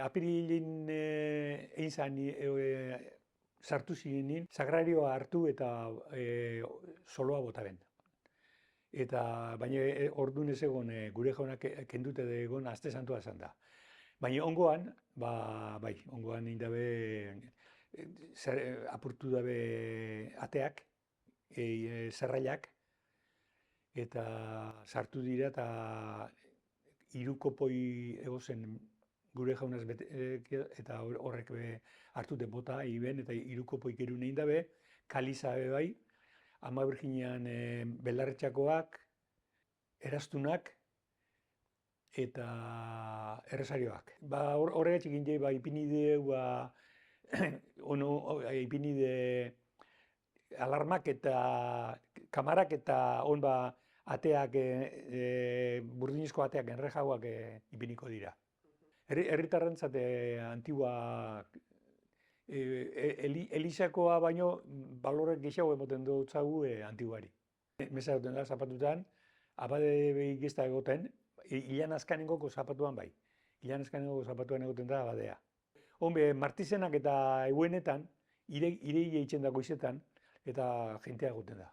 Apirilin egin zan sartu zirenin, sagrarioa hartu eta soloa bota ben. Eta baina orduan ez egon gure jaunak kendute egon aste santua izan da. Baina ongoan, bai, ongoan indabe apurtu dabe ateak, zerrailak, eta sartu dira eta hirukopoi egozen gure jaunaz eta horrek hartu den bota iben eta hirukopoi gerun egin dabe, kaliza bai, Ama Birjinean belarretxakoak, eraztunak eta errezarioak. Horregatik egin jai, ipini dugu, ipini alarmak eta kamarak eta on ateak, burdinizko ateak, enrejagoak ipiniko dira. Herritarrentzat antigua Elisakoa baino balore gehiago emoten dutzagu antiguari. Mesa egoten da zapatutan, abade behik ez da egoten, hilan azkanengoko zapatuan bai. Hilan azkanengoko zapatuan egoten da abadea. Honbe, martizenak eta eguenetan, irei eitzen dago izetan, eta jentea egoten da.